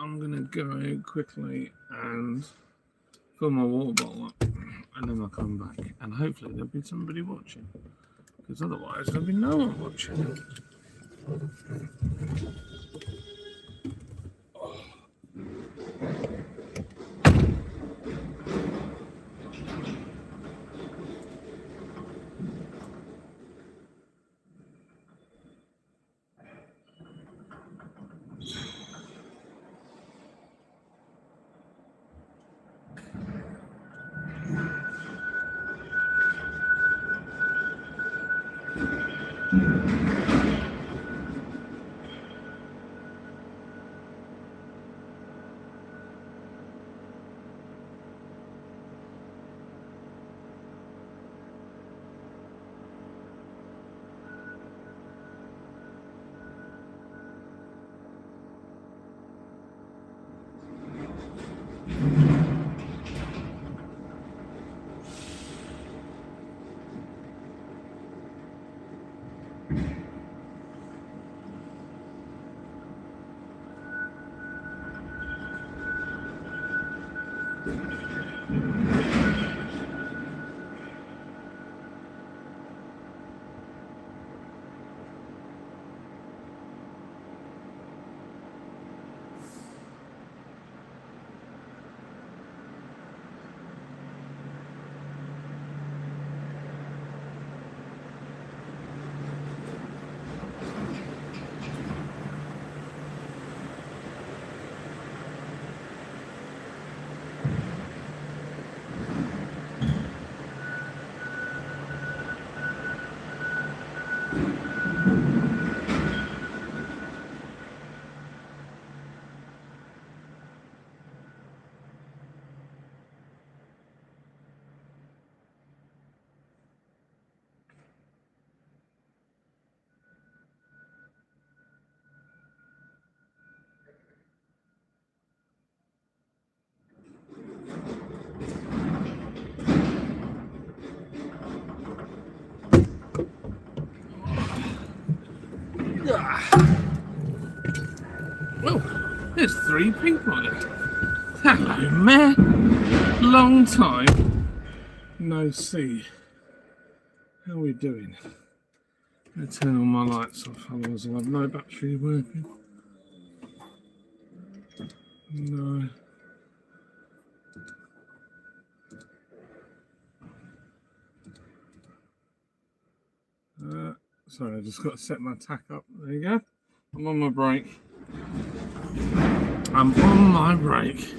I'm going to go quickly and fill my water bottle up, and then I'll come back, and hopefully there'll be somebody watching, because otherwise there'll be no one watching. Oh, there's 3 people on it. Hello, man. Long time no see. How are we doing? I'm going to turn all my lights off, otherwise I'll have no battery working. No. Sorry, I just got to set my tack up. There you go. I'm on my break. I'm on my break.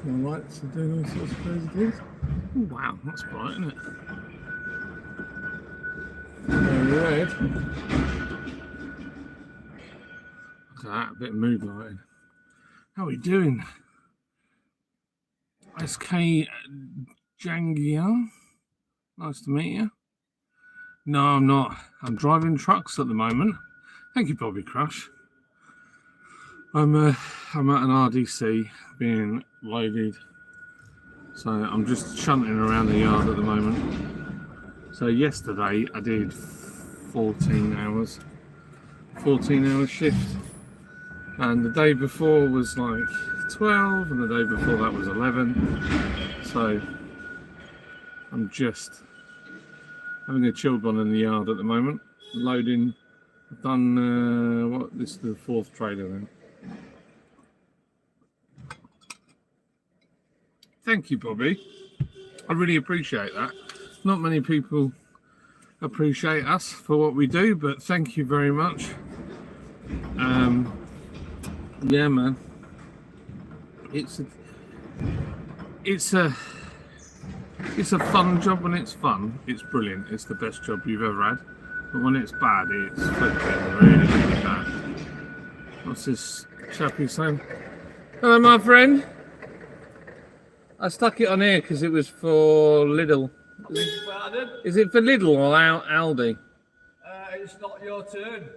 My lights are doing all sorts of crazy things. Oh, wow, that's bright, isn't it? Red. Look at that, a bit of mood lighting. How are we doing? SK Jangia. Nice to meet you. No, I'm not. I'm driving trucks at the moment. Thank you, Bobby Crush. I'm at an RDC being loaded. So I'm just shunting around the yard at the moment. So yesterday I did 14 hours. 14-hour shift. And the day before was like 12, and the day before that was 11. So I'm just having a chilled one in the yard at the moment. Loading. I've done this is the 4th trailer then. Thank you, Bobby. I really appreciate that. Not many people appreciate us for what we do, but thank you very much. Yeah, man. It's a fun job. When it's fun, it's brilliant. It's the best job you've ever had. But when it's bad, it's flipping really, really bad. What's this chappie saying? Hello, my friend. I stuck it on here because it was for Lidl. Is it for Lidl or Aldi? It's not your turn.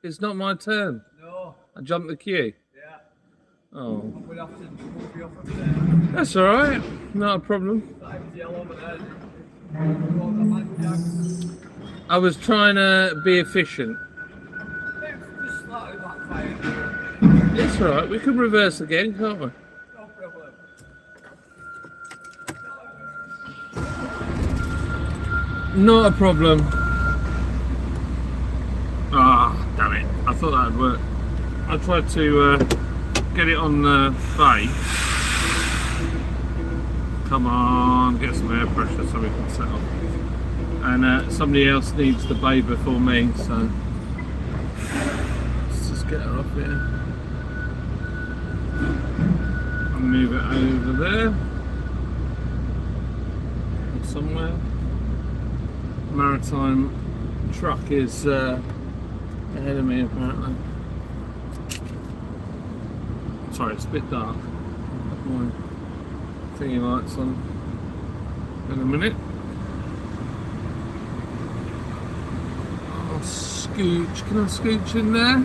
It's not my turn. No. I jumped the queue. Yeah. Oh. I'm going to have to move you off of there. That's all right. Not a problem. I was trying to be efficient. Just slightly backfired. It's all right. We can reverse again, can't we? No problem. Not a problem. Ah, damn it. I thought that would work. I tried to get it on the bay. Come on, get some air pressure so we can set up. And somebody else needs the bay before me, so let's just get her up here. I'll move it over there. Or somewhere. Maritime truck is ahead of me apparently. Sorry, it's a bit dark. My thingy lights on in a minute. I'll scooch. Can I scooch in there?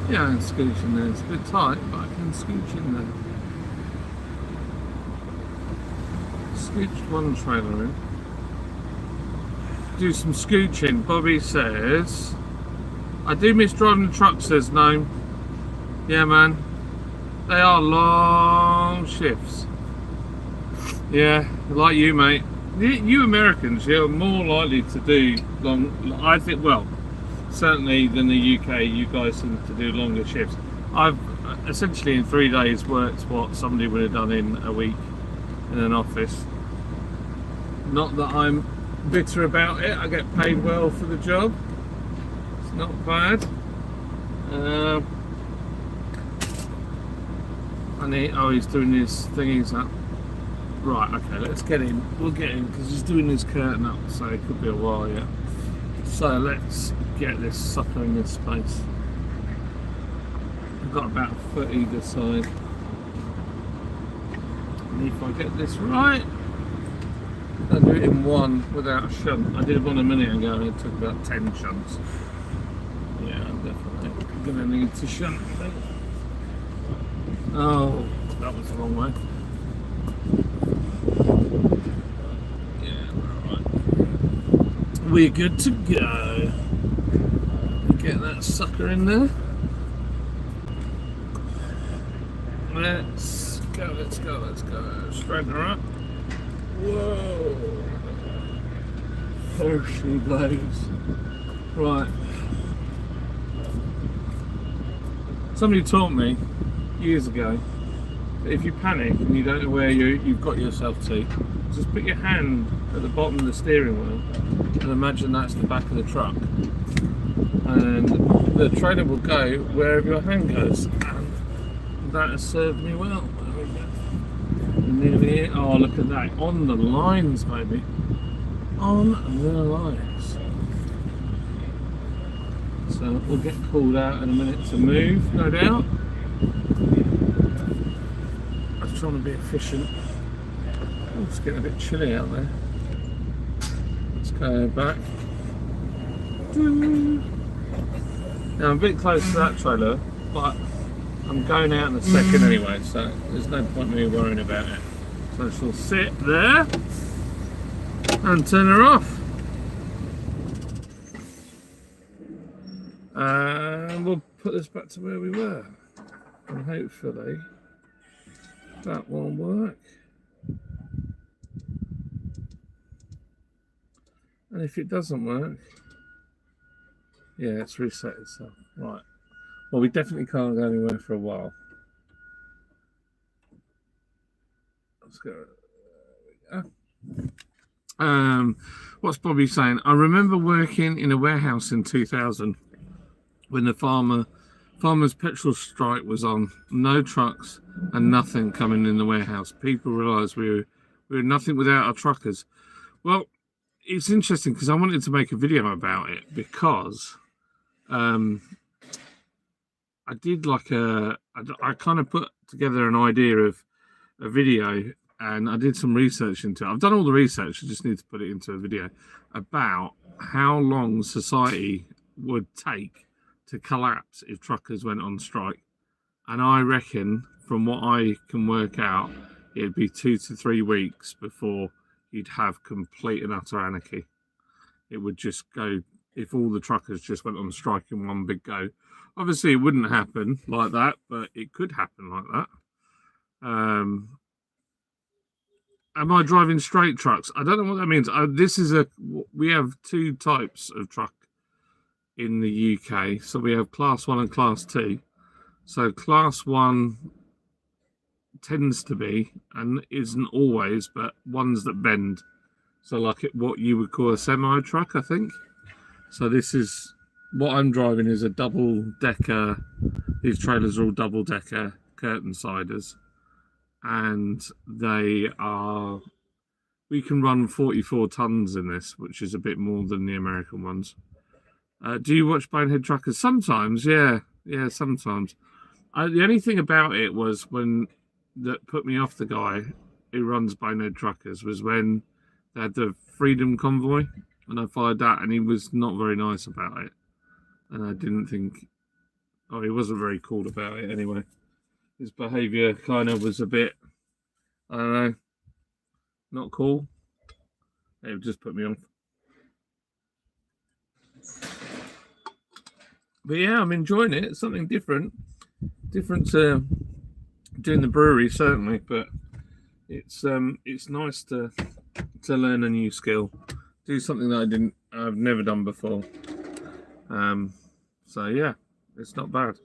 Yeah, I can scooch in there. It's a bit tight, but I can scooch in there. Scooched one trailer in. Do some scooching. Bobby says, I do miss driving the truck, says no. Yeah, man. They are long shifts. Yeah, like you, mate. You Americans, you're more likely to do long, I think, well, certainly than the UK, you guys seem to do longer shifts. I've essentially in 3 days worked what somebody would have done in a week in an office. Not that I'm bitter about it, I get paid well for the job. It's not bad. He's doing his thingies up. Right, okay, let's get in. We'll get in because he's doing his curtain up, so it could be a while yet. So let's get this sucker in this space. I've got about a foot either side. And if I get this right, I'll do it in one without a shunt. I did one a minute ago and it took about 10 shunts. Yeah, I'm definitely gonna need to shunt, I think. Oh, that was the wrong way. Yeah, alright. We're good to go. Get that sucker in there. Let's go, let's go, let's go. Straighten her up. Whoa. There she goes. Right. Somebody taught me years ago that if you panic and you don't know where you've got yourself to, just put your hand at the bottom of the steering wheel and imagine that's the back of the truck. And the trailer will go wherever your hand goes. And that has served me well. There we go. Nearly, oh look at that, on the lines maybe, on the lines. So we'll get called out in a minute to move, no doubt. I was trying to be efficient. Oh, it's getting a bit chilly out there. Let's go back. Now I'm a bit close to that trailer, but I'm going out in a second anyway, so there's no point me worrying about it. So she'll sit there and turn her off. And we'll put this back to where we were. And hopefully that will work. And if it doesn't work, yeah, it's reset itself. Right. Well, we definitely can't go anywhere for a while. Let's go. There we go. What's Bobby saying? I remember working in a warehouse in 2000 when the farmers' petrol strike was on. No trucks and nothing coming in the warehouse. People realised we were nothing without our truckers. Well, it's interesting because I wanted to make a video about it because I did like I kind of put together an idea of a video and I did some research into it. I've done all the research, I just need to put it into a video about how long society would take to collapse if truckers went on strike. And I reckon, from what I can work out, it'd be 2 to 3 weeks before you'd have complete and utter anarchy. It would just go if all the truckers just went on strike in one big go. Obviously, it wouldn't happen like that, but it could happen like that. Am I driving straight trucks? I don't know what that means. We have two types of truck in the UK. So we have class 1 and class 2. So class 1 tends to be, and isn't always, but ones that bend. So like what you would call a semi truck, I think. So this is what I'm driving is a double decker. These trailers are all double decker curtain siders, and we can run 44 tons in this, which is a bit more than the American ones. Do you watch Bonehead Truckers? Sometimes, yeah, sometimes. The only thing about it was that put me off the guy who runs Bonehead Truckers was when they had the Freedom Convoy, and I followed that, and he was not very nice about it. And I didn't think, he wasn't very cool about it anyway. His behaviour kind of was a bit, I don't know, not cool. It just put me off. But yeah, I'm enjoying it. It's something different to doing the brewery, certainly. But it's nice to learn a new skill, do something that I've never done before. So yeah, it's not bad.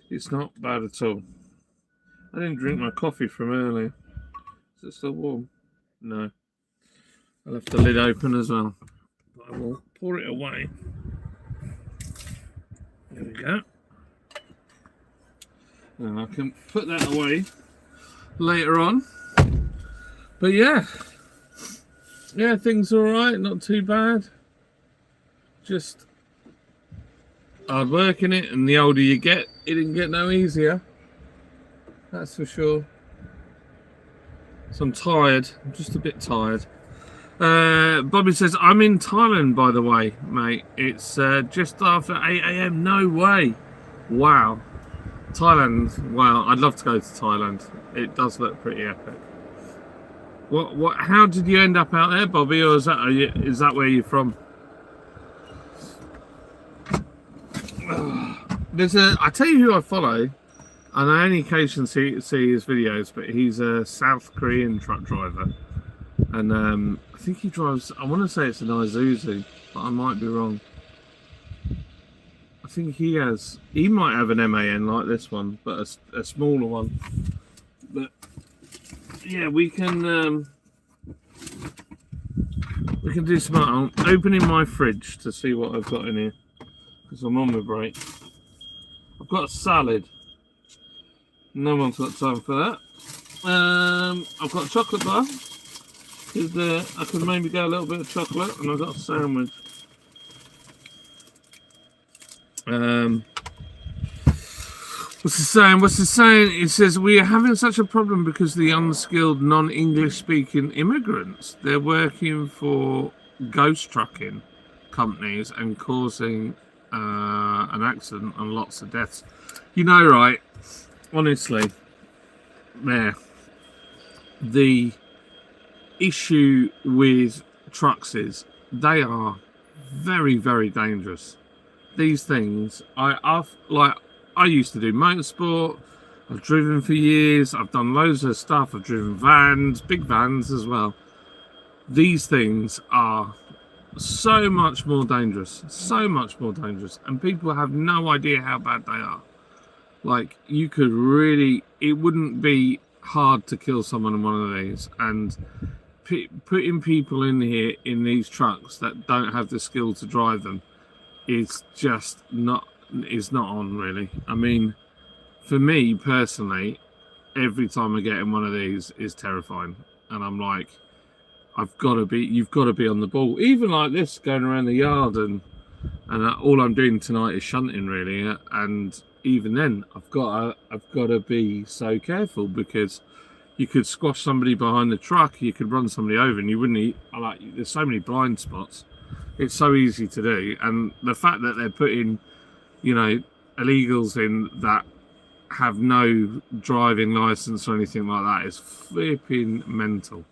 It's not bad at all. I didn't drink my coffee from earlier. Is it still warm? No. I left the lid open as well. But I will pour it away. There we go. And I can put that away later on. But yeah, things are alright, not too bad. Just hard work in it, and the older you get, it didn't get no easier. That's for sure. So I'm tired. I'm just a bit tired. Bobby says, I'm in Thailand, by the way, mate. It's just after 8 a.m. No way. Wow. Thailand. Wow. I'd love to go to Thailand. It does look pretty epic. How did you end up out there, Bobby? Or is that where you're from? I tell you who I follow, and I only occasionally see his videos, but he's a South Korean truck driver. And I think he drives, I want to say it's an Isuzu, but I might be wrong. I think he might have an MAN like this one, but a smaller one. But yeah, we can do some. I'm opening my fridge to see what I've got in here, because I'm on my break. I've got a salad. No one's got time for that. I've got a chocolate bar. I could maybe go a little bit of chocolate, and I've got a sandwich. What's it saying? It says, we are having such a problem because the unskilled non-English speaking immigrants, they're working for ghost trucking companies and causing an accident and lots of deaths. You know, right? Honestly, the issue with trucks is they are very, very dangerous. These things, I used to do motorsport. I've driven for years. I've done loads of stuff. I've driven vans, big vans as well. These things are so much more dangerous, and people have no idea how bad they are. Like, you could really, it wouldn't be hard to kill someone in one of these, and putting people in here in these trucks that don't have the skill to drive them is just not on, really. I mean, for me personally, every time I get in one of these is terrifying, and I'm like, you've got to be on the ball. Even like this, going around the yard, and all I'm doing tonight is shunting, really. And even then, I've got to be so careful, because you could squash somebody behind the truck, you could run somebody over, and you wouldn't. There's so many blind spots. It's so easy to do, and the fact that they're putting, illegals in that have no driving license or anything like that is flipping mental.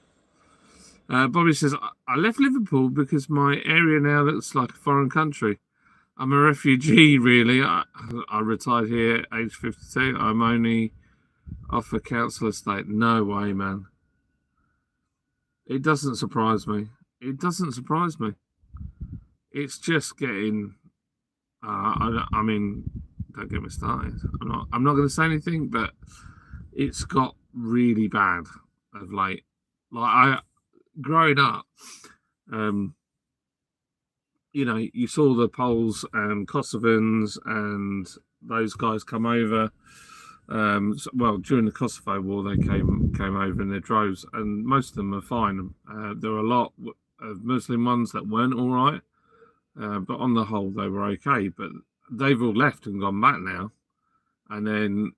Bobby says, I left Liverpool because my area now looks like a foreign country. I'm a refugee, really. I retired here at age 52. I'm only off a council estate. No way, man. It doesn't surprise me. It doesn't surprise me. It's just getting. I mean, don't get me started. I'm not going to say anything, but it's got really bad of late. Like growing up, you saw the Poles and Kosovans and those guys come over. During the Kosovo War, they came over in their droves, and most of them are fine. There were a lot of Muslim ones that weren't all right, but on the whole, they were okay. But they've all left and gone back now, and then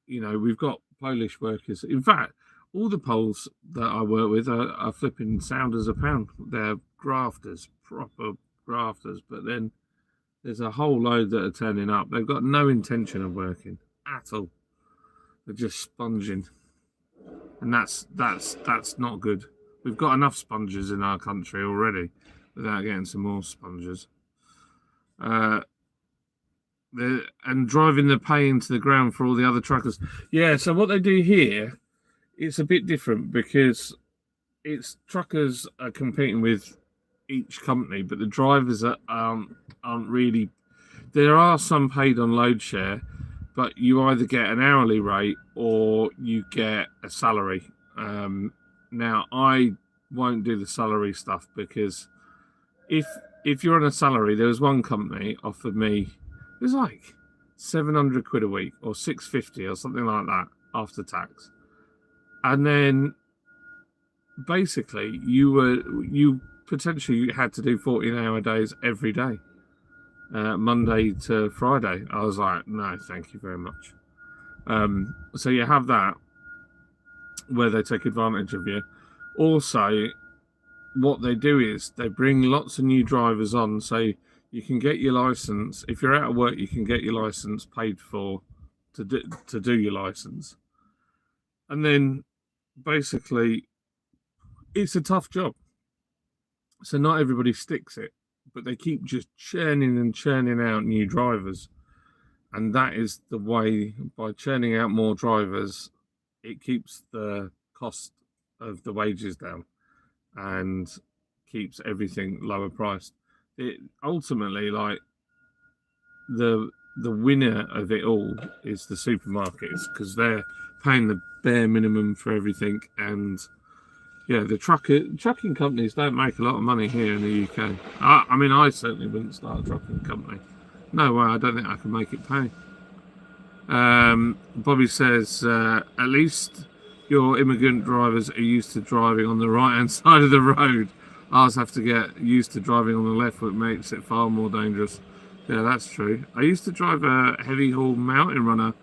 we've got Polish workers. In fact, all the Poles that I work with are flipping sound as a pound. They're grafters, proper grafters. But then there's a whole load that are turning up. They've got no intention of working at all. They're just sponging, and that's not good. We've got enough sponges in our country already without getting some more sponges. And driving the pay into the ground for all the other truckers. Yeah, so what they do here, it's a bit different because it's truckers are competing with each company, but the drivers aren't really. There are some paid on load share, but you either get an hourly rate or you get a salary. Now, I won't do the salary stuff because if you're on a salary, there was one company offered me, it was like 700 quid a week or 650 or something like that after tax. And then basically you potentially had to do 14-hour days every day. Monday to Friday. I was like, no, thank you very much. So you have that where they take advantage of you. Also, what they do is they bring lots of new drivers on, so you can get your license. If you're out of work, you can get your license paid for to do your license. And then basically, it's a tough job. So not everybody sticks it, but they keep just churning and churning out new drivers. And that is the way, by churning out more drivers, it keeps the cost of the wages down and keeps everything lower priced. It ultimately, like, the winner of it all is the supermarkets, because they're paying the bare minimum for everything. And yeah, the trucking companies don't make a lot of money here in the UK. I mean, I certainly wouldn't start a trucking company. No way, I don't think I can make it pay. Bobby says, at least your immigrant drivers are used to driving on the right-hand side of the road. Ours have to get used to driving on the left, which makes it far more dangerous. Yeah, that's true. I used to drive a heavy haul mountain runner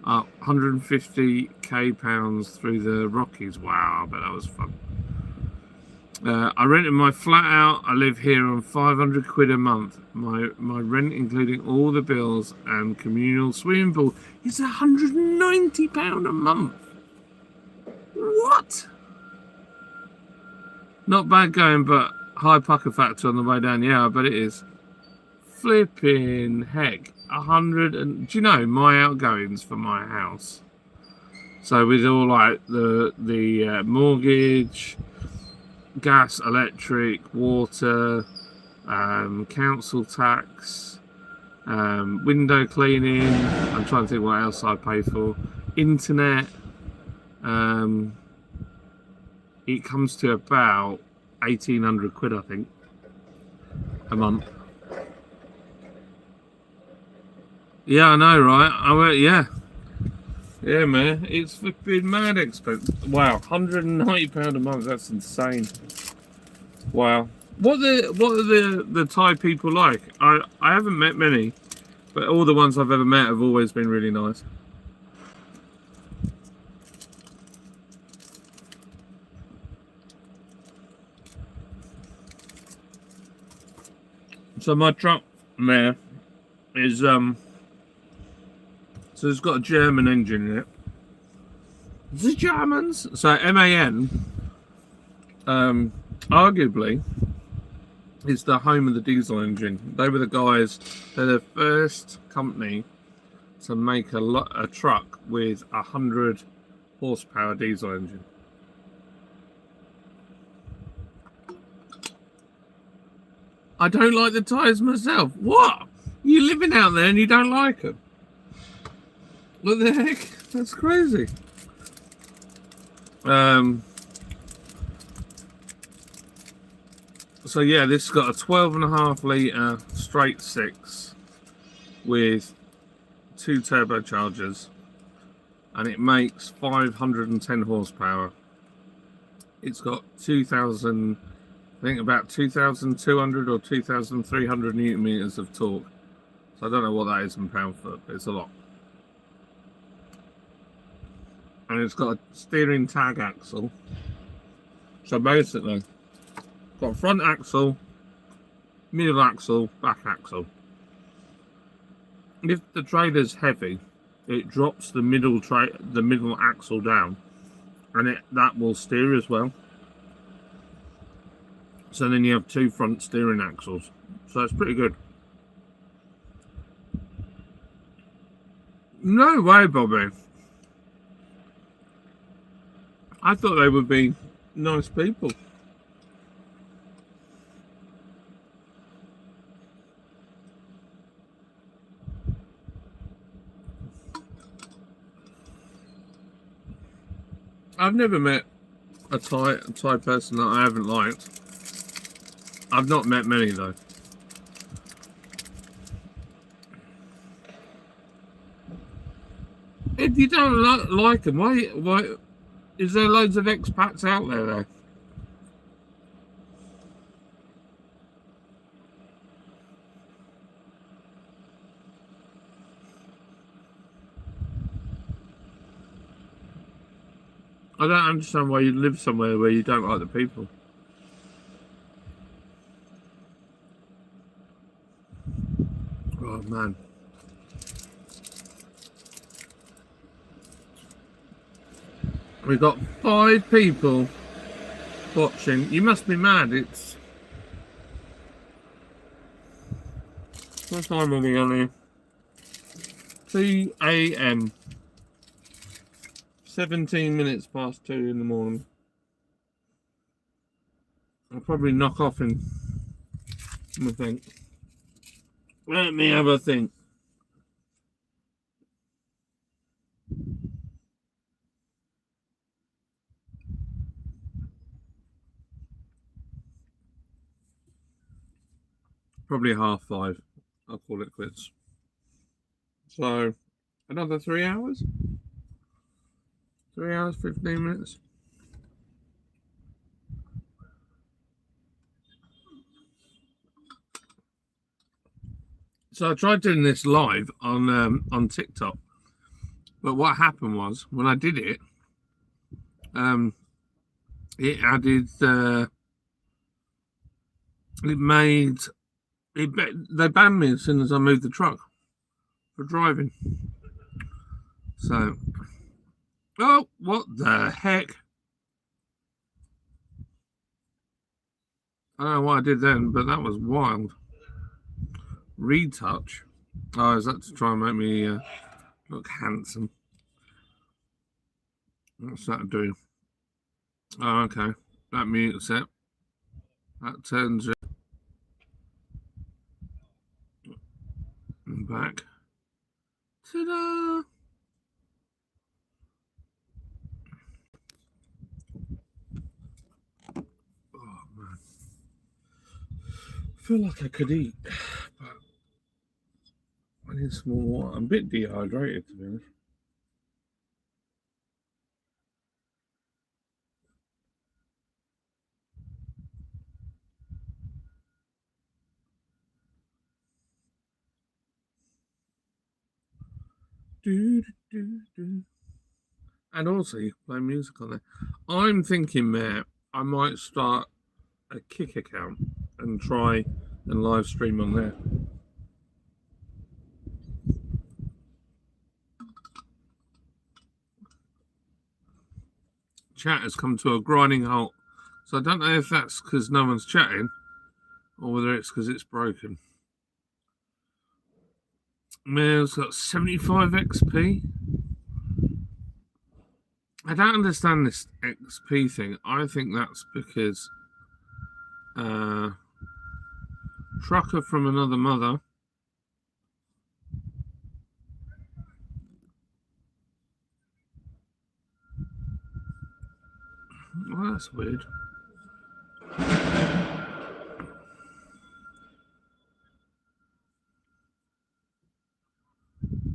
up 150k pounds through the Rockies. Wow, I bet that was fun. I rented my flat out. I live here on 500 quid a month. My rent, including all the bills and communal swimming pool, is £190 a month. What? Not bad going, but high pucker factor on the way down. Yeah, I bet it is. Flipping heck. 100 and... Do you know my outgoings for my house? So with all like the mortgage, gas, electric, water, council tax, window cleaning, I'm trying to think what else I pay for, internet, it comes to about 1,800 quid, I think, a month. Yeah, I know, right? Yeah, man, it's flipping mad expensive. Wow, £190 a month, that's insane. Wow. What are the Thai people like? I haven't met many, but all the ones I've ever met have always been really nice. So my truck there is so it's got a German engine in it. The Germans. So MAN Arguably, it's the home of the diesel engine. They were the guys. They're the first company to make a truck with 100 horsepower diesel engine. I don't like the tyres myself. What? You're living out there and you don't like them? What the heck? That's crazy. So yeah, this has got a 12.5 litre straight six with 2 turbochargers, and it makes 510 horsepower. It's got 2,000, I think about 2,200 or 2,300 newton meters of torque. So I don't know what that is in pound foot, but it's a lot. And it's got a steering tag axle. So basically, got front axle, middle axle, back axle. If the trailer's heavy, it drops the middle axle down, and that will steer as well. So then you have 2 front steering axles. So it's pretty good. No way, Bobby. I thought they would be nice people. I've never met a Thai person that I haven't liked. I've not met many though. If you don't like them, why is there loads of expats out there though? I don't understand why you live somewhere where you don't like the people. Oh man. We've got 5 people watching. You must be mad. It's... What time are we on here? 2 a.m. 17 minutes past 2 in the morning. I'll probably knock off in... Let me think. Let me have a think. Probably 5:30. I'll call it quits. So, another 3 hours? 3 hours, 15 minutes. So I tried doing this live on TikTok, but what happened was when I did it, it added they banned me as soon as I moved the truck for driving. So, oh, what the heck? I don't know what I did then, but that was wild. Retouch. Oh, is that to try and make me look handsome? What's that do? Oh, okay. That mutes it. That turns it back. Ta-da! Oh man, I feel like I could eat, but I need some more water. I'm a bit dehydrated, to be honest. And also, you can play music on there. I'm thinking, Matt, I might start a Kick account and try and live stream on there. Chat has come to a grinding halt. So I don't know if that's because no one's chatting or whether it's because it's broken. Mare's got 75 XP. I don't understand this XP thing. I think that's because Trucker from Another Mother well, that's weird.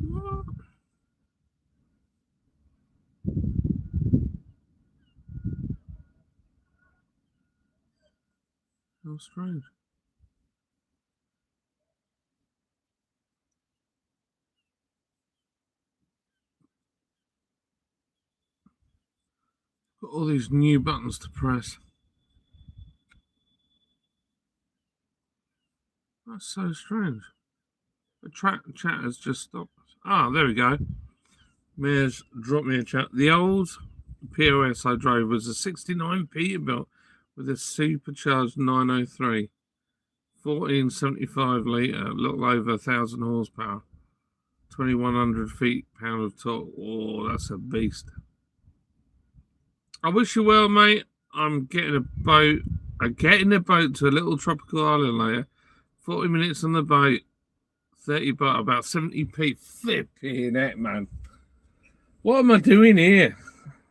What? How strange. Got all these new buttons to press. That's so strange. The chat has just stopped. Ah, there we go. Mayor's dropped me a chat. The old POS I drove was a 69 Peterbilt with a supercharged 903. 1475 litre, a little over 1,000 horsepower. 2,100 feet-pound of torque. Oh, that's a beast. I wish you well, mate. I'm getting a boat. I'm getting a boat to a little tropical island later. 40 minutes on the boat. 30 baht, about 70p. Flipping it, man. What am I doing here?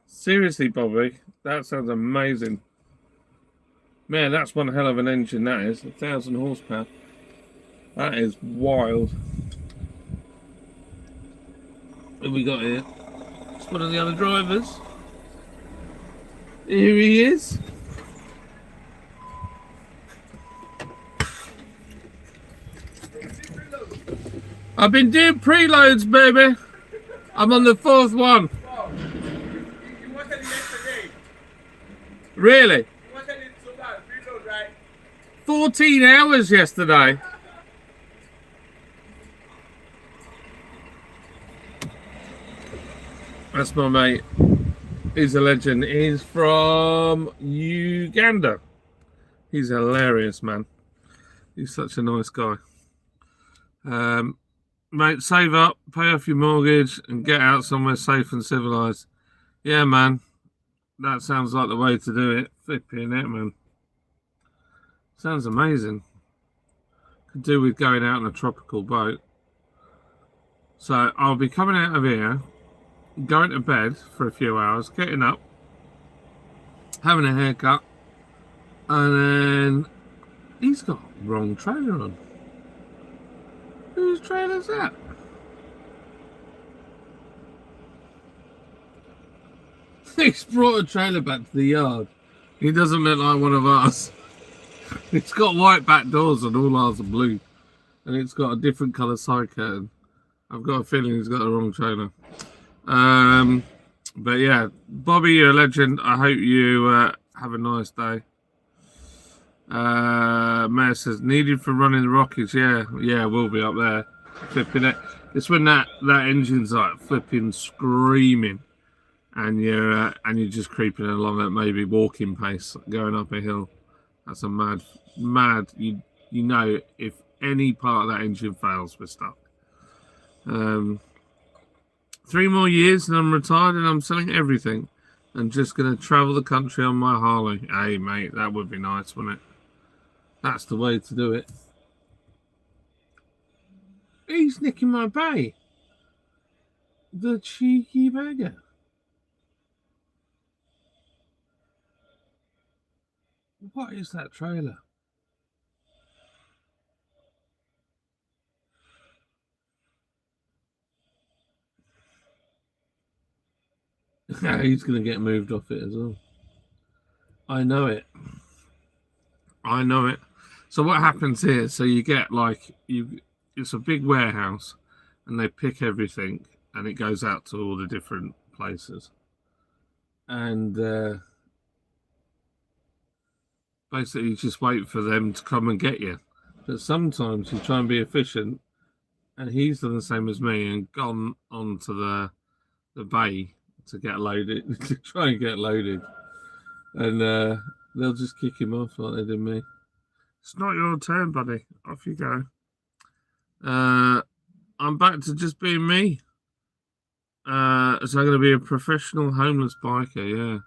Seriously, Bobby. That sounds amazing. Man, that's one hell of an engine, that is. 1,000 horsepower. That is wild. What have we got here? It's one of the other drivers. Here he is. I've been doing preloads, baby. I'm on the 4th one. You wanted it yesterday. Really? You wanted it so bad. Preload, right? 14 hours yesterday. That's my mate. He's a legend. He's from Uganda. He's hilarious, man. He's such a nice guy. Mate, save up, pay off your mortgage, and get out somewhere safe and civilized. Yeah, man. That sounds like the way to do it. Flipping it, man. Sounds amazing. Could do with going out on a tropical boat. So I'll be coming out of here, going to bed for a few hours, getting up, having a haircut, and then he's got wrong trailer on. Whose trailer's that? He's brought a trailer back to the yard. He doesn't look like one of ours. It's got white back doors and all ours are blue. And it's got a different colour side curtain. I've got a feeling he's got the wrong trailer. But yeah, Bobby, you're a legend. I hope you have a nice day. Mayor says needed for running the rockets. Yeah, we'll be up there flipping it. It's when that engine's like flipping screaming, and you're just creeping along at maybe walking pace, going up a hill. That's a mad. You know, if any part of that engine fails, we're stuck. 3 more years and I'm retired and I'm selling everything and just going to travel the country on my Harley. Hey, mate, that would be nice, wouldn't it? That's the way to do it. He's nicking my bay. The cheeky beggar. What is that trailer? He's going to get moved off it as well. I know it. So what happens here? So you get it's a big warehouse, and they pick everything, and it goes out to all the different places, and basically you just wait for them to come and get you. But sometimes you try and be efficient, and he's done the same as me and gone onto the bay to get loaded, to try and get loaded, and They'll just kick him off like they did me. It's not your turn, buddy. Off you go. I'm back to just being me. So I'm going to be a professional homeless biker, yeah.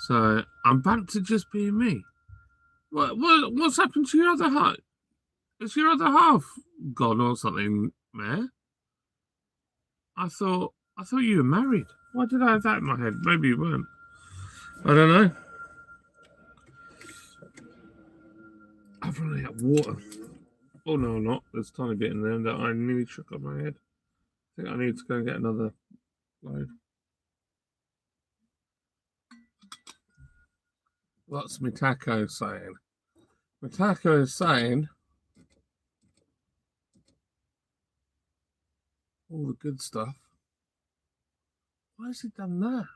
So I'm back to just being me. What's happened to your other half? Is your other half gone or something, Mayor? I thought you were married. Why did I have that in my head? Maybe you weren't. I don't know. I've run out of water. Oh no, I'm not. There's a tiny bit in there that I nearly shook on my head. I think I need to go and get another load. What's Mitako saying? Mitako is saying all the good stuff. Why has he done that?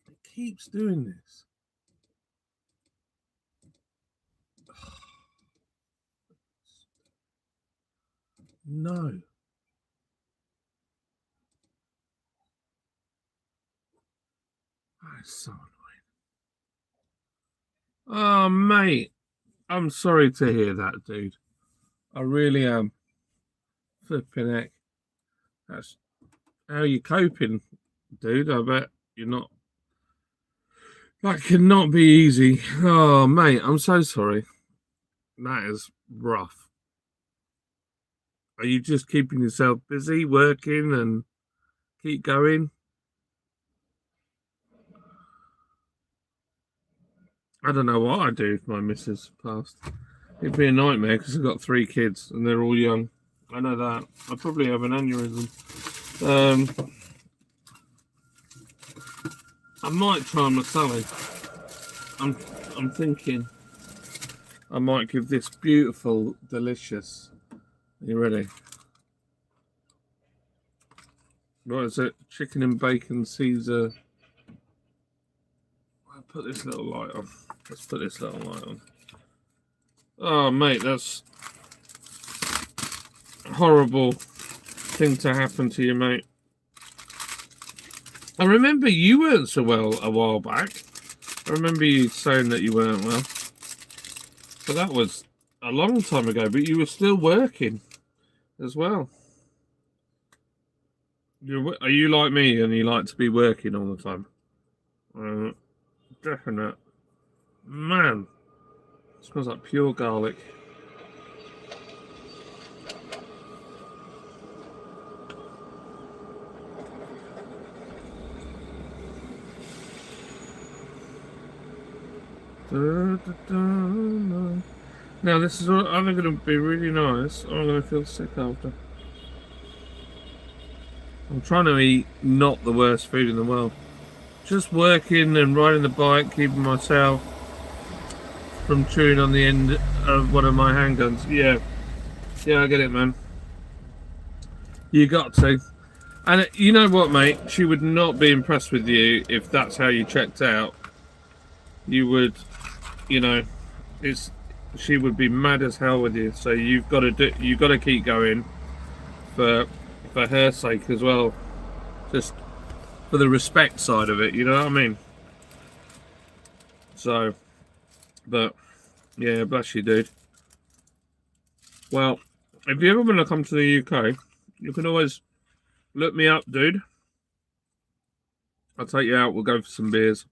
It keeps doing this. No. That's so annoying. Oh, mate. I'm sorry to hear that, dude. I really am. Flipping heck. That's how you coping, dude. I bet you're not. That cannot be easy. Oh, mate, I'm so sorry. That is rough. Are you just keeping yourself busy, working, and keep going? I don't know what I'd do if my missus passed. It'd be a nightmare because I've got 3 kids and they're all young. I know that. I'd probably have an aneurysm. I might try my salad. I'm thinking I might give this beautiful, delicious. Are you ready? What is it? Chicken and bacon Caesar. I'll put this little light on. Let's put this little light on. Oh, mate, that's a horrible thing to happen to you, mate. I remember you weren't so well a while back. I remember you saying that you weren't well. But that was a long time ago, but you were still working as well. Are you like me and you like to be working all the time? Definite. Man, it smells like pure garlic. Now this is either going to be really nice or I'm going to feel sick after. I'm trying to eat not the worst food in the world. Just working and riding the bike, keeping myself from chewing on the end of one of my handguns. Yeah, I get it, man. You got to. And you know what, mate? She would not be impressed with you if that's how you checked out. You would, you know, she would be mad as hell with you. So you've got to keep going for her sake as well. Just for the respect side of it, you know what I mean? So, but yeah, bless you, dude. Well, if you ever want to come to the UK, you can always look me up, dude. I'll take you out. We'll go for some beers.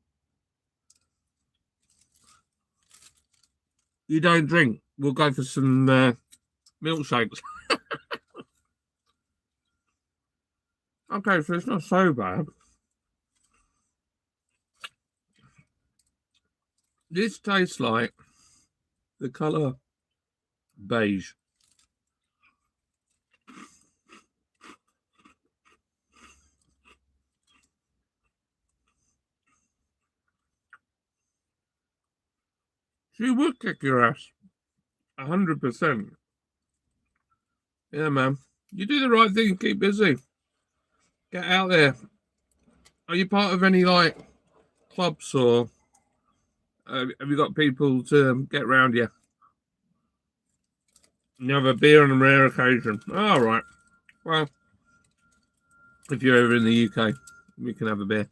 You don't drink. We'll go for some milkshakes. Okay, so it's not so bad. This tastes like the colour beige. She would kick your ass. 100%. Yeah, man. You do the right thing and keep busy. Get out there. Are you part of any, like, clubs or have you got people to get round you? You have a beer on a rare occasion. All right. Well, if you're ever in the UK, we can have a beer.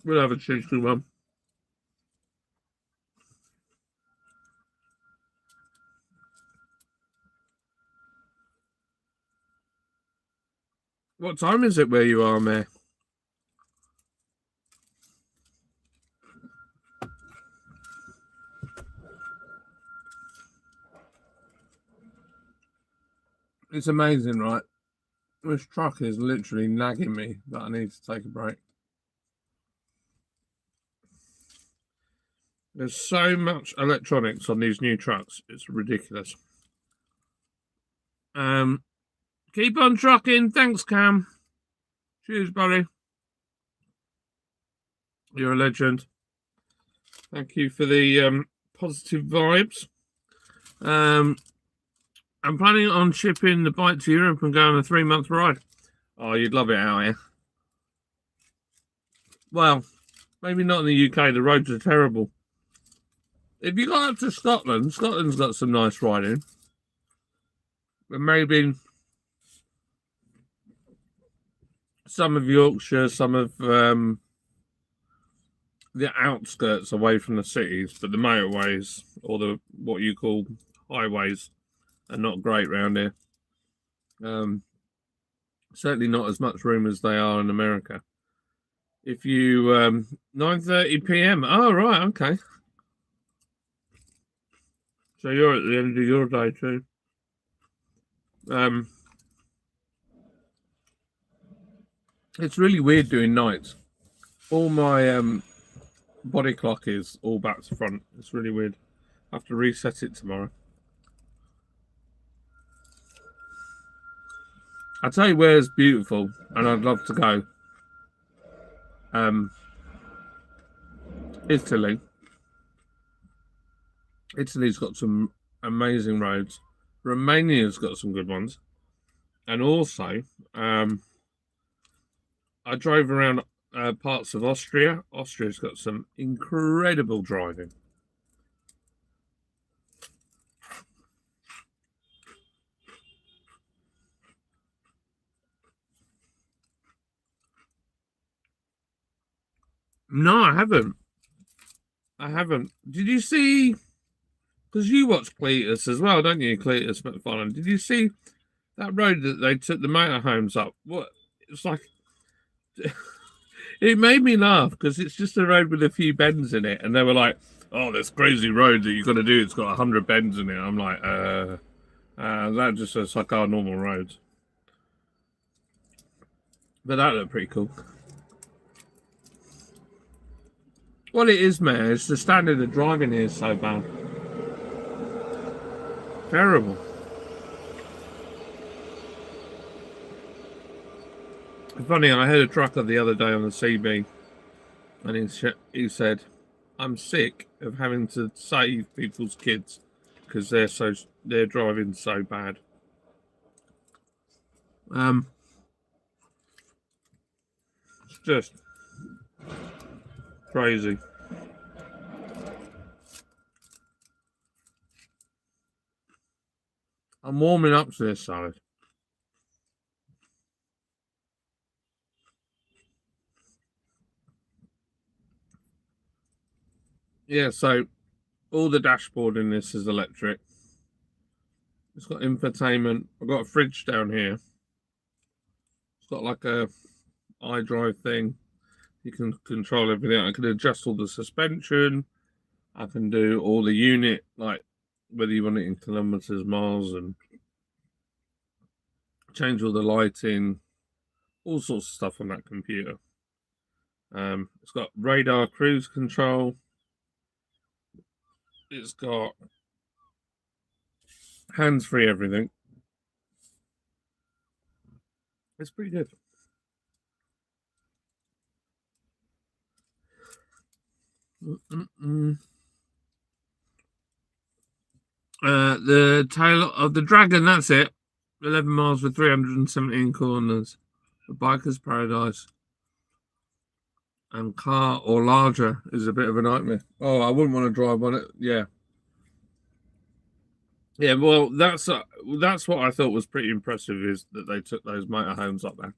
We'll have a cheeky one. What time is it where you are, Mare? It's amazing, right? This truck is literally nagging me that I need to take a break. There's so much electronics on these new trucks. It's ridiculous. Keep on trucking. Thanks, Cam. Cheers, buddy. You're a legend. Thank you for the positive vibes. I'm planning on shipping the bike to Europe and going on a 3-month ride. Oh, you'd love it out here. Well, maybe not in the UK. The roads are terrible. If you got up to Scotland, Scotland's got some nice riding. But maybe some of Yorkshire, some of the outskirts away from the cities, but the motorways or the what you call highways are not great round here. Certainly not as much room as they are in America. If you 9:30 p.m. Oh right, okay. So you're at the end of your day too. It's really weird doing nights. All my body clock is all back to front. It's really weird. I have to reset it tomorrow. I'll tell you where it's beautiful, and I'd love to go. Italy. Italy's got some amazing roads. Romania's got some good ones. And also, I drove around parts of Austria. Austria's got some incredible driving. No, I haven't. Did you see? Because you watch Cletus as well, don't you, Cletus McFarlane? Did you see that road that they took the motorhomes up? What? It's like... It made me laugh because it's just a road with a few bends in it. And they were like, oh, this crazy road that you've got to do, it's got 100 bends in it. I'm like, that just looks like our normal roads. But that looked pretty cool. Well, it is, man. It's the standard of driving here is so bad. Terrible. Funny, I had a trucker the other day on the CB, and he said, "I'm sick of having to save people's kids because they're driving so bad." It's just crazy. I'm warming up to this salad. Yeah, so all the dashboard in this is electric. It's got infotainment. I've got a fridge down here. It's got like a iDrive thing. You can control everything. I can adjust all the suspension. I can do all the unit, like whether you want it in kilometers, miles, and change all the lighting, all sorts of stuff on that computer. It's got radar cruise control. It's got hands-free everything. It's pretty good. The tail of the dragon, that's it. 11 miles with 317 corners. The biker's paradise. And car or larger is a bit of a nightmare. Oh, I wouldn't want to drive on it. Yeah. Yeah, well, that's what I thought was pretty impressive, is that they took those motorhomes up there.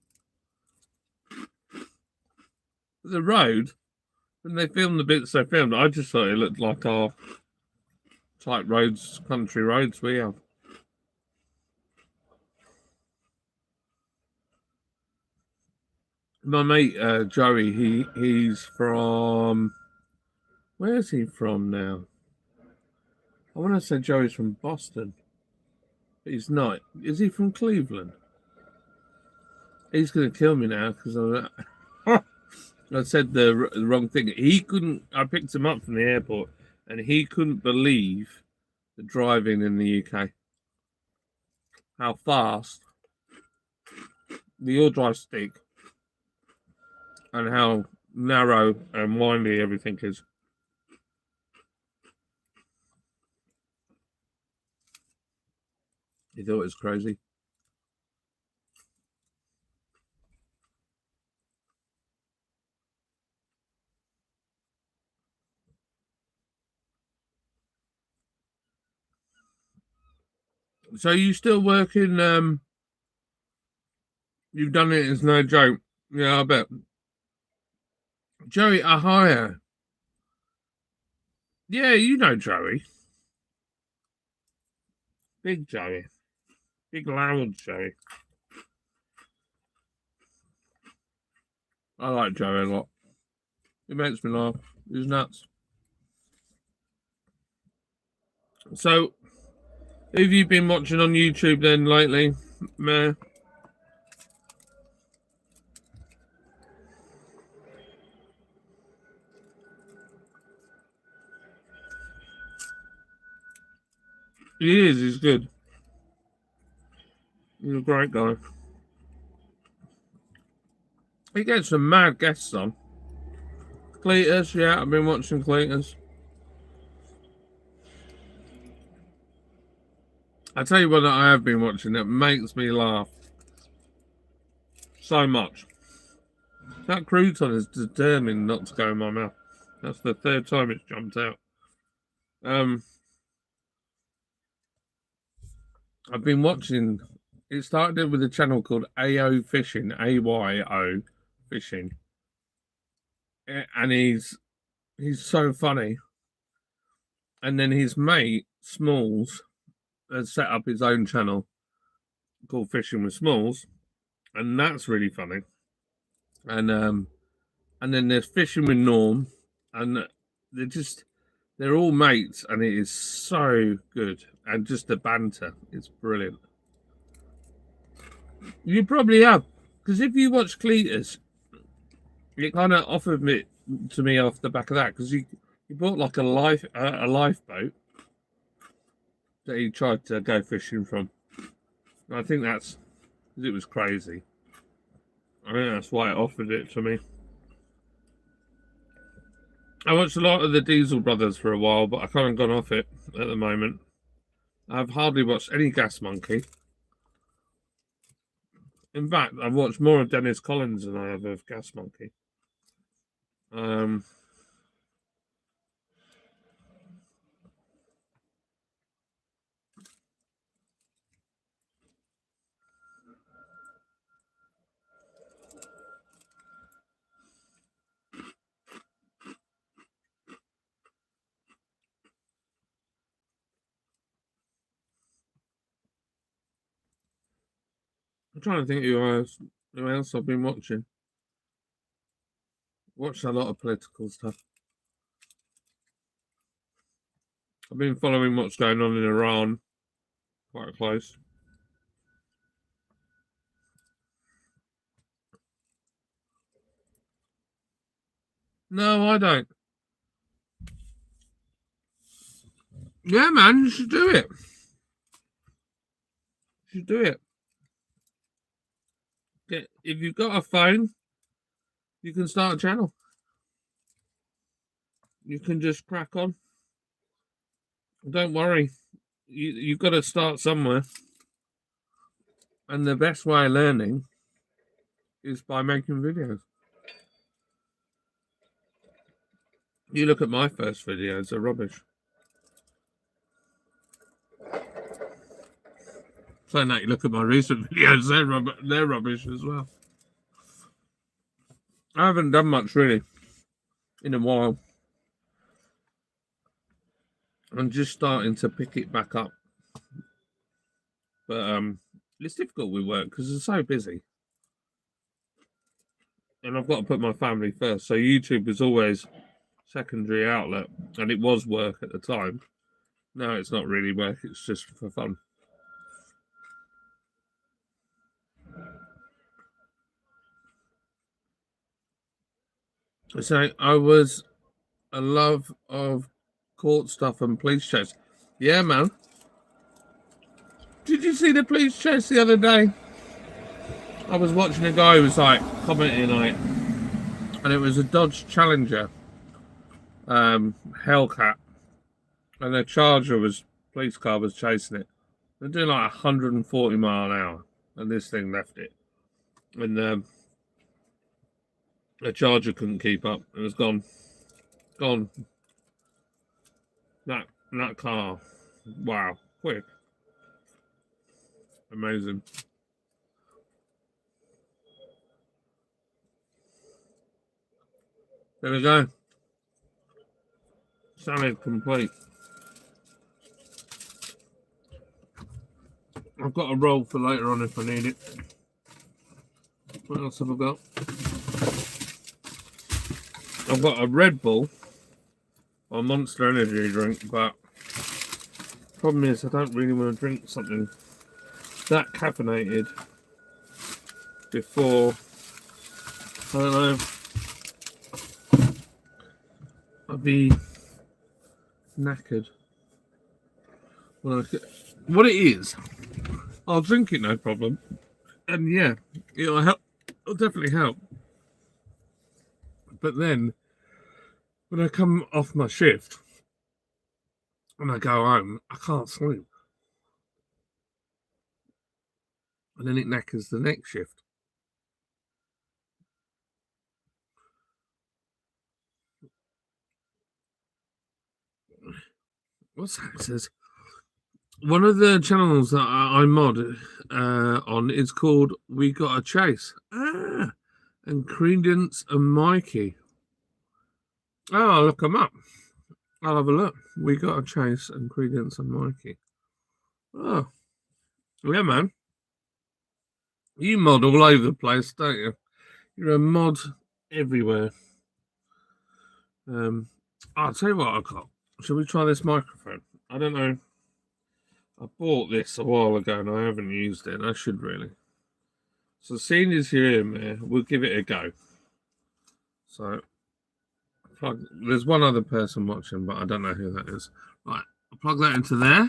The road When they filmed the bits they filmed, I just thought it looked like our type roads, country roads we have. My mate Joey, he's from, where is he from now? I want to say Joey's from Boston, but he's not. Is he from Cleveland? He's going to kill me now because I said the wrong thing. He couldn't. I picked him up from the airport, and he couldn't believe the driving in the UK. How fast the all-drive stick, and how narrow and windy everything is. He thought it was crazy. So you still working? You've done it. It's no joke. Yeah, I bet. Joey Ahaya. Yeah, you know Joey. Big Joey. Big loud Joey. I like Joey a lot. He makes me laugh. He's nuts. So, who have you been watching on YouTube then lately, Mayor? He is. He's good. He's a great guy. He gets some mad guests on. Cletus, yeah, I've been watching Cletus. I tell you what I have been watching that makes me laugh so much. That crouton is determined not to go in my mouth. That's the third time it's jumped out. I've been watching. It started with a channel called AO Fishing, AYO Fishing, and he's so funny. And then his mate Smalls has set up his own channel called Fishing with Smalls, and that's really funny. And then there's Fishing with Norm, and they're all mates, and it is so good. And just the banter, it's brilliant. You probably have, because if you watch Cletus, it kind of offered me to me off the back of that, because he bought like a lifeboat that he tried to go fishing from. And I think that's because it was crazy. I think that's why it offered it to me. I watched a lot of the Diesel Brothers for a while, but I kind of gone off it at the moment. I've hardly watched any Gas Monkey. In fact, I've watched more of Dennis Collins than I have of Gas Monkey. I'm trying to think who else I've been watching. Watched a lot of political stuff. I've been following what's going on in Iran quite close. No, I don't. Yeah, man, you should do it. You should do it. If you've got a phone, you can start a channel. You can just crack on. Don't worry. You've got to start somewhere. And the best way of learning is by making videos. You look at my first videos, they're rubbish. So now you look at my recent videos, they're rubbish as well. I haven't done much really. in a while. I'm just starting to pick it back up. But it's difficult with work because it's so busy. And I've got to put my family first. So YouTube is always secondary outlet. And it was work at the time. No, it's not really work. It's just for fun. So I was a love of court stuff and police chase. Yeah, man. Did you see the police chase the other day? I was watching a guy who was like commenting on it, and it was a Dodge Challenger, Hellcat, and a police car was chasing it. They're doing like 140 mile an hour, and this thing left it, and the Charger couldn't keep up. It was gone. That car, wow, quick, amazing. There we go. Salad complete. I've got a roll for later on if I need it. What else have I got? I've got a Red Bull or Monster Energy drink, but problem is I don't really want to drink something that caffeinated before, I don't know, I'd be knackered. What it is, I'll drink it no problem, and yeah, it'll help. It'll definitely help. But then, when I come off my shift and I go home, I can't sleep, and then it knackers the next shift. What's that? It says one of the channels that I mod on is called We Got a Chase. And Credence and Mikey. Oh, I'll look them up. I'll have a look. We Got a Chase and Credence and Mikey. Oh, yeah, man. You mod all over the place, don't you? You're a mod everywhere. I'll tell you what I got. Shall we try this microphone? I don't know. I bought this a while ago and I haven't used it. I should really. So seeing as you're in there, we'll give it a go. So there's one other person watching, but I don't know who that is. Right, I'll plug that into there.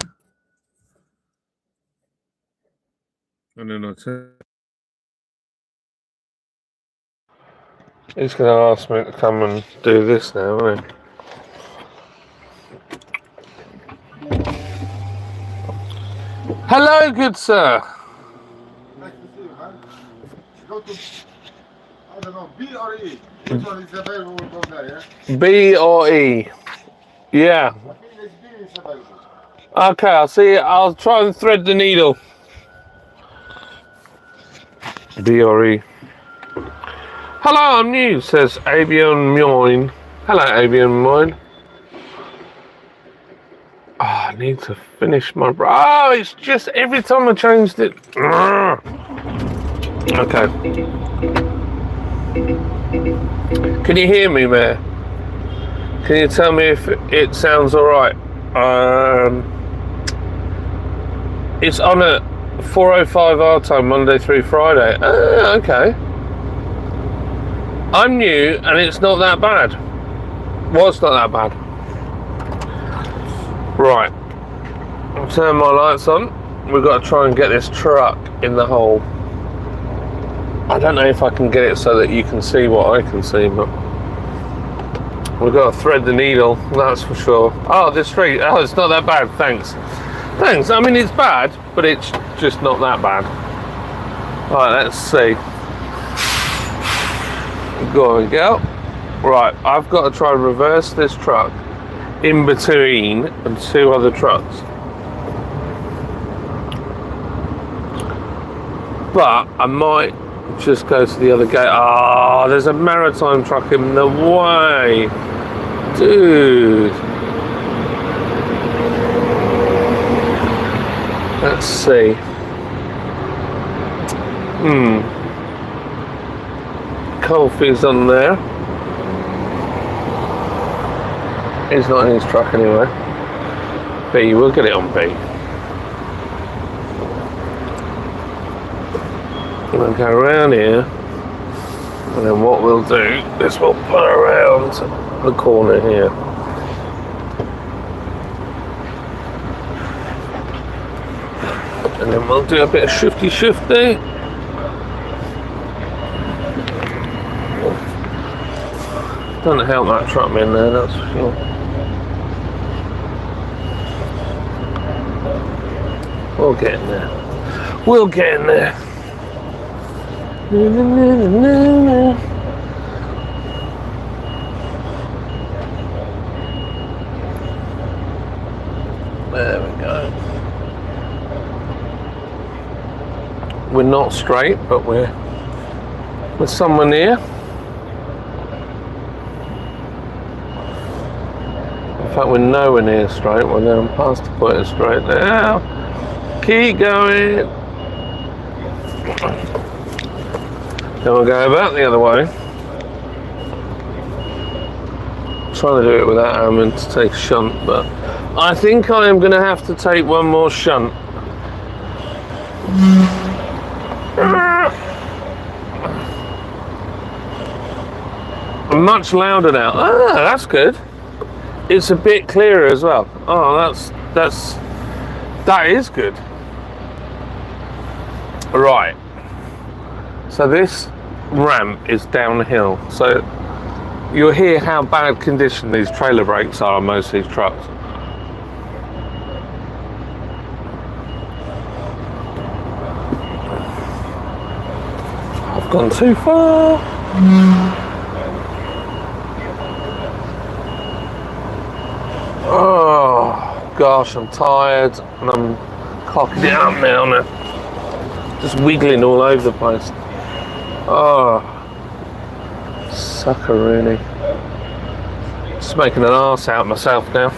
And then I'll tell. He's going to ask me to come and do this now, isn't he? Hello, good sir. Nice to see you, man. Go to, I don't know, B or E. Which one is available from there, yeah? B or E? Yeah. I think it's B is available. Okay, I'll see. I'll try and thread the needle. B or E. Hello, I'm new, says Avion Moyne. Hello, Avion Moyne. Oh, I need to finish my... Oh, it's just every time I changed it. Okay. Can you hear me, Mayor? Can you tell me if it sounds alright? It's on at 4:05 our time, Monday through Friday. Okay. I'm new and it's not that bad. Well, it's not that bad. Right, I'll turn my lights on. We've got to try and get this truck in the hole. I don't know if I can get it so that you can see what I can see, but we've got to thread the needle, that's for sure. Oh, this street, oh, it's not that bad, thanks. Thanks, I mean, it's bad, but it's just not that bad. Right, let's see. Go and go. Right, I've got to try and reverse this truck in between and two other trucks. But I might Just go to the other gate. Ah, there's a maritime truck in the way. Dude. Let's see. Coffee's on there. He's not in his truck anyway. B, we'll get it on B. We'll go around here, and then what we'll do is we'll put around the corner here. And then we'll do a bit of shifty. Doesn't help that truck in there, that's for sure. We'll get in there. We'll get in there. There we go. We're not straight, but we're somewhere near. In fact, we're nowhere near straight. We're going past the point of straight now. Keep going. Then we'll go about the other way. I'm trying to do it without having to take shunt, but I think I am going to have to take one more shunt. I'm much louder now. Ah, that's good. It's a bit clearer as well. Oh, that is good. Right. So this ramp is downhill. So you'll hear how bad condition these trailer brakes are on most of these trucks. I've gone too far. Oh gosh, I'm tired and I'm cocking it up now. Just wiggling all over the place. Oh, suckeroony. Just making an arse out of myself now.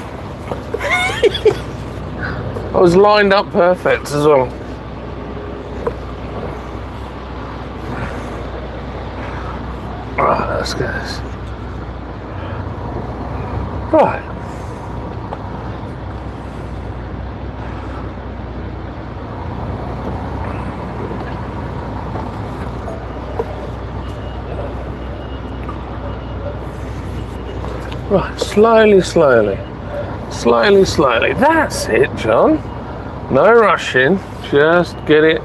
I was lined up perfect as well. Right, let's get this. Right. Right, slowly. That's it, John. No rushing, just get it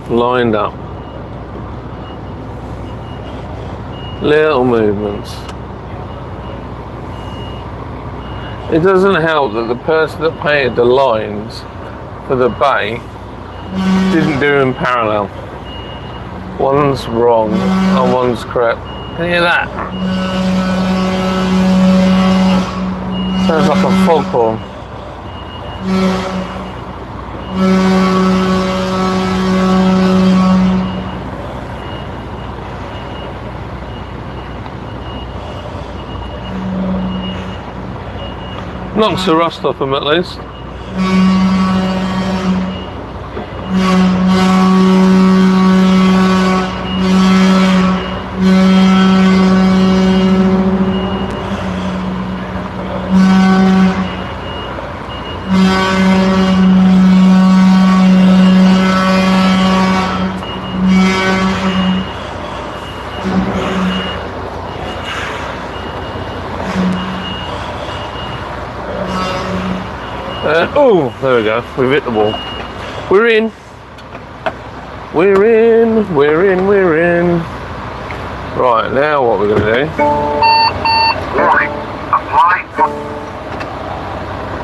lined up. Little movements. It doesn't help that the person that painted the lines for the bay didn't do them parallel. One's wrong and one's correct. Can you hear that? Sounds like a foghorn. Knocks the rust off them at least. Oh, there we go. We've hit the wall. We're in. Right, now what we're going to do.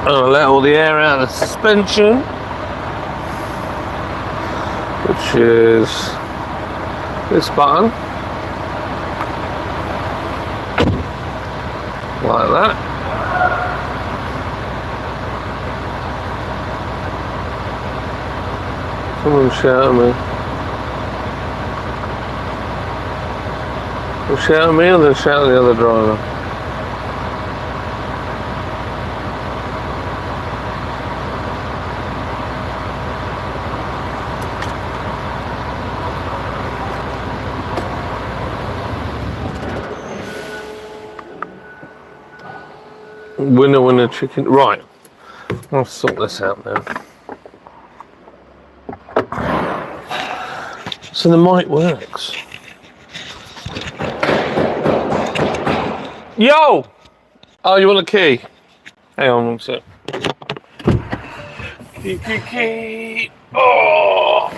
I'm going to let all the air out of the suspension, which is this button. Like that. Someone shout at me. Well, shout at me or then shout at the other driver? Winner, winner, chicken. Right. I'll sort this out now. So the mic works. Yo! Oh, you want a key? Hang on one sec. Key. Oh!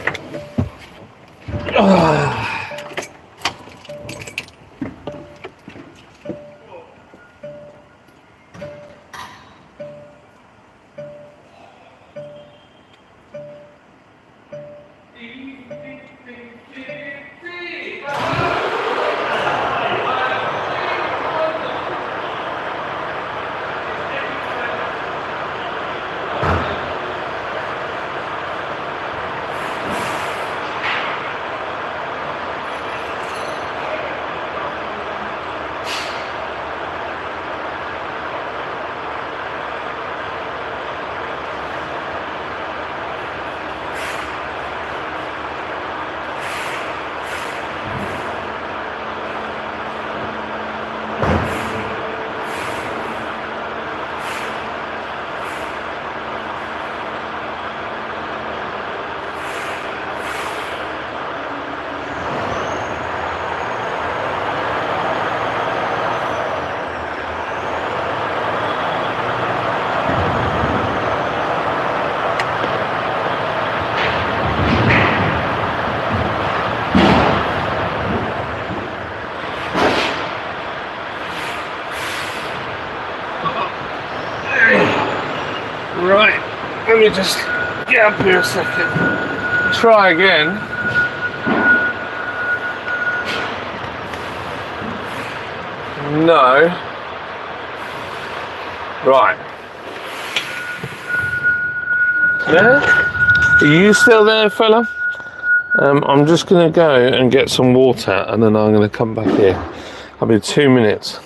Right, let me just get up here a second. Try again. No. Right. Yeah? Are you still there, fella? I'm just going to go and get some water and then I'm going to come back here. I'll be 2 minutes.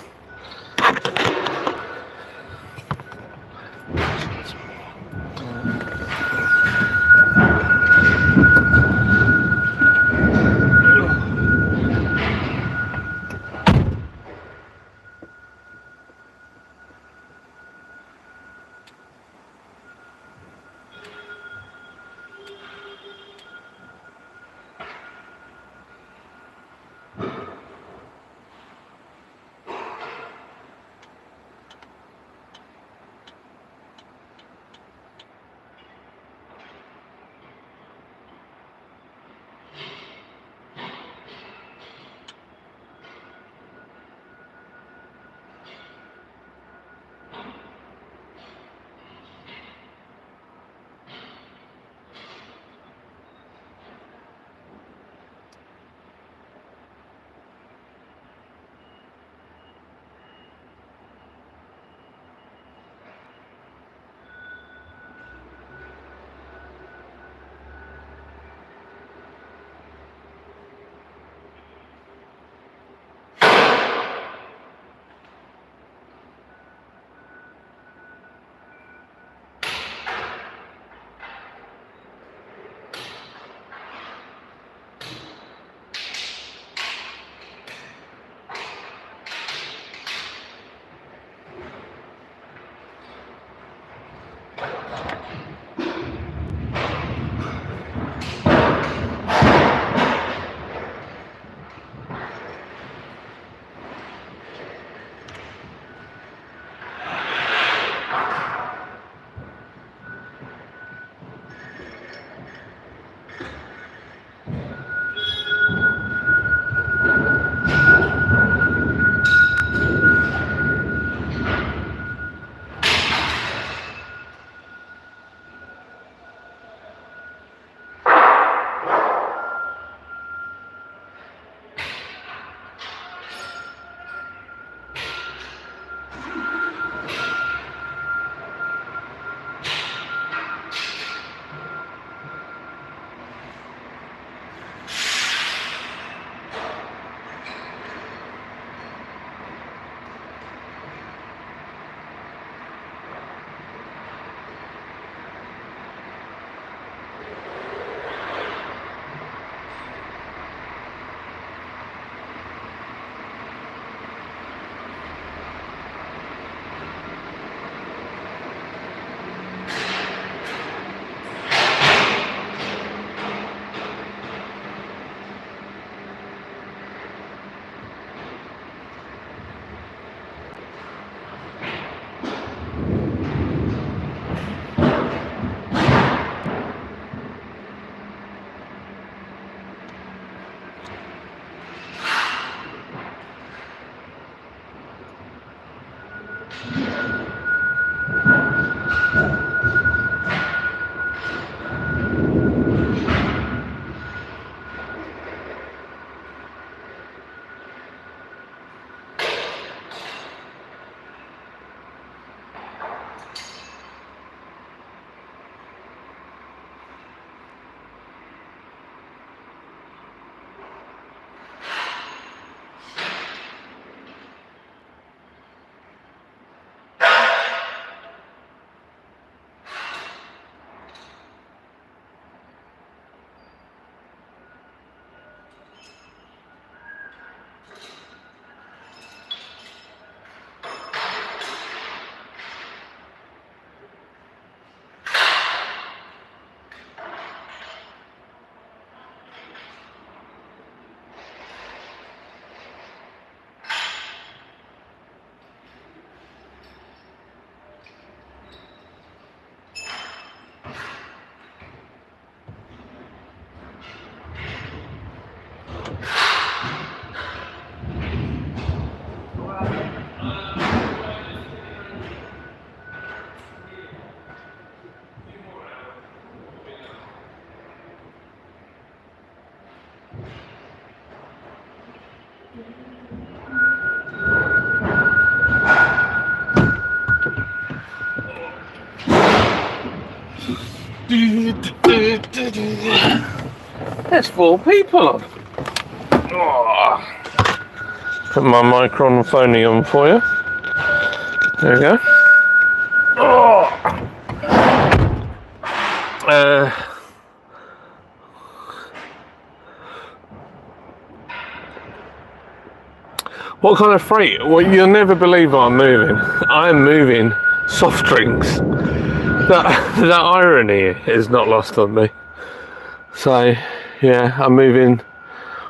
There's 4 people on. Oh. Put my microphone on for you. There we go. Oh. What kind of freight? Well, you'll never believe what I'm moving. I am moving soft drinks. That irony is not lost on me. So, yeah, I'm moving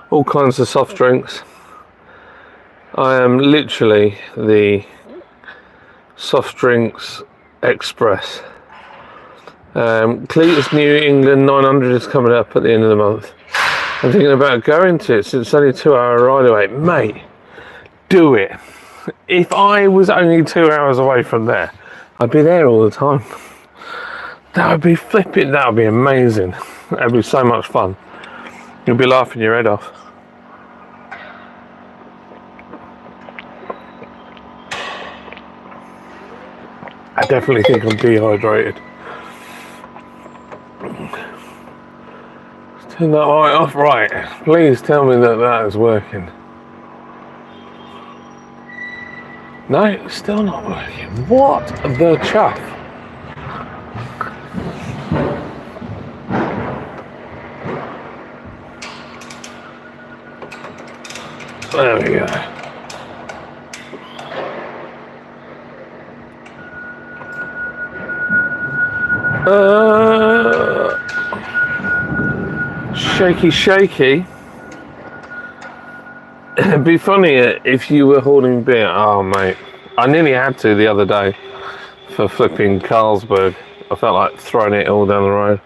all kinds of soft drinks. I am literally the soft drinks express. Cletus New England 900 is coming up at the end of the month. I'm thinking about going to it since it's only a 2-hour ride away. Mate, do it. If I was only 2 hours away from there, I'd be there all the time. That would be flipping, that would be amazing. That would be so much fun. You'll be laughing your head off. I definitely think I'm dehydrated. Let's turn that light off. Right, please tell me that that is working. No, it's still not working. What the chuff? There we go. Shaky. It'd be funnier if you were holding beer. Oh, mate. I nearly had to the other day for flipping Carlsberg. I felt like throwing it all down the road.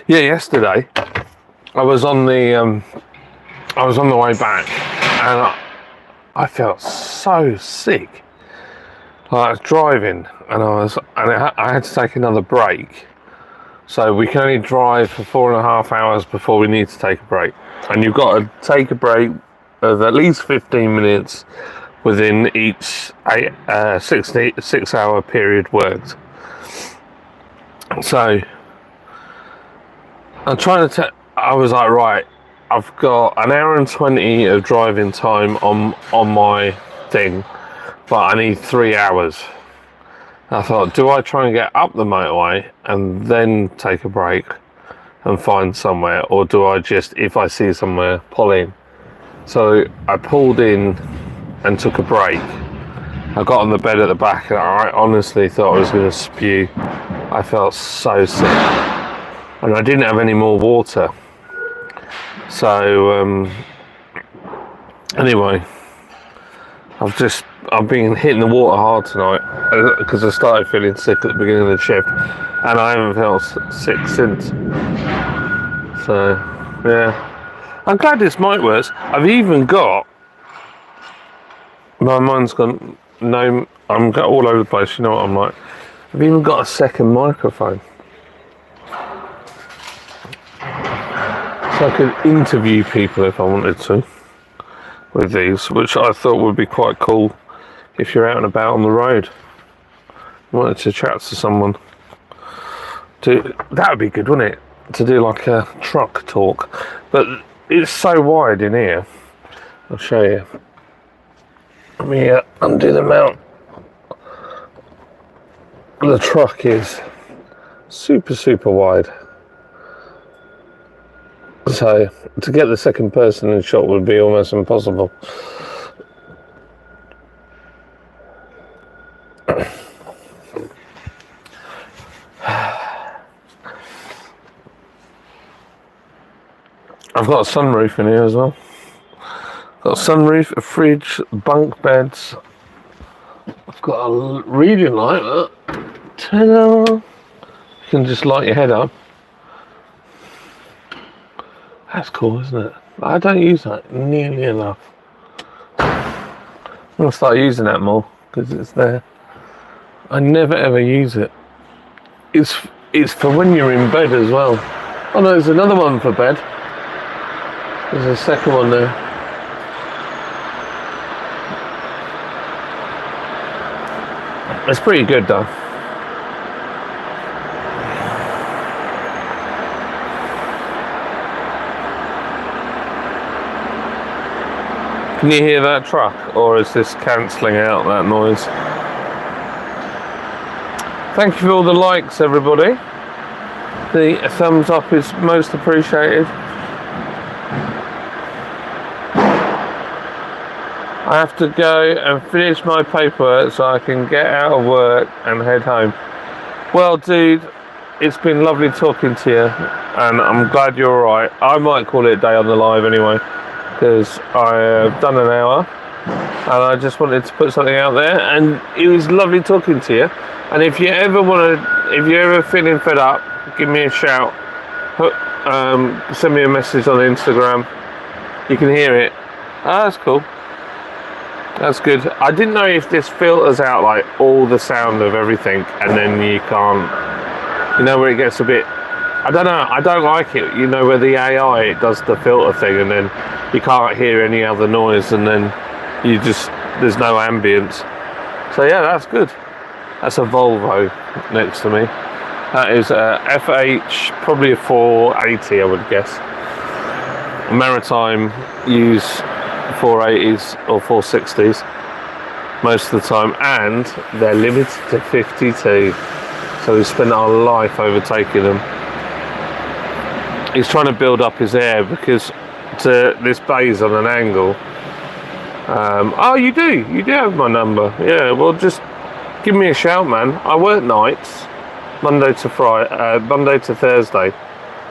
Yeah, yesterday I was on the way back and I felt so sick. I was driving and I had to take another break. So we can only drive for 4.5 hours before we need to take a break. And you've got to take a break of at least 15 minutes within each 6-hour period worked. So I'm trying to I was like, right, I've got an hour and 20 of driving time on my thing, but I need 3 hours. I thought, do I try and get up the motorway and then take a break and find somewhere, or do I just, if I see somewhere, pull in? So I pulled in and took a break. I got on the bed at the back and I honestly thought I was going to spew. I felt so sick and I didn't have any more water. So anyway, I've been hitting the water hard tonight because I started feeling sick at the beginning of the shift and I haven't felt sick since. So yeah, I'm glad this mic works. I've even got, my mind's gone, no, I'm all over the place, you know what I'm like. I've even got a second microphone. So I could interview people if I wanted to with these, which I thought would be quite cool if you're out and about on the road. Wanted to chat to someone. That would be good, wouldn't it? To do like a truck talk. But it's so wide in here. I'll show you. Let me undo the mount. The truck is super wide. So to get the second person in shot would be almost impossible. I've got a sunroof in here as well. Got a sunroof, a fridge, bunk beds. I've got a reading light. Ta-da! You can just light your head up. That's cool, isn't it? I don't use that nearly enough. I'm going to start using that more because it's there. I never ever use it. It's for when you're in bed as well. Oh no, there's another one for bed. There's a second one there. It's pretty good though. Can you hear that truck, or is this cancelling out that noise? Thank you for all the likes, everybody. The thumbs up is most appreciated. I have to go and finish my paperwork so I can get out of work and head home. Well, dude, it's been lovely talking to you, and I'm glad you're alright. I might call it a day on the live anyway, because I have done an hour, and I just wanted to put something out there, and it was lovely talking to you. And if you ever if you're ever feeling fed up, give me a shout. Send me a message on Instagram. You can hear it. Ah, that's cool. That's good. I didn't know if this filters out like all the sound of everything, and then you can't, you know, where it gets a bit, I don't know, I don't like it, you know, where the AI, it does the filter thing, and then you can't hear any other noise, and then you just, there's no ambience. So yeah, that's good. That's a Volvo next to me. That is a FH, probably a 480, I would guess. Maritime use 480s or 460s most of the time, and they're limited to 52, so we spent our life overtaking them. He's trying to build up his air because this bay's on an angle. Oh, you do have my number. Yeah, well, just give me a shout, man. I work nights, Monday to Thursday,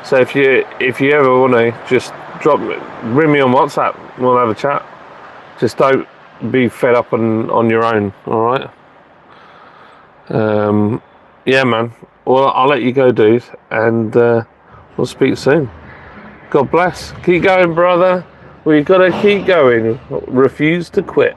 so if you ever want to, just ring me on WhatsApp, we'll have a chat. Just don't be fed up on your own, alright? Yeah, man. Well, I'll let you go, dude, and we'll speak soon. God bless. Keep going, brother. We've got to keep going. Refuse to quit.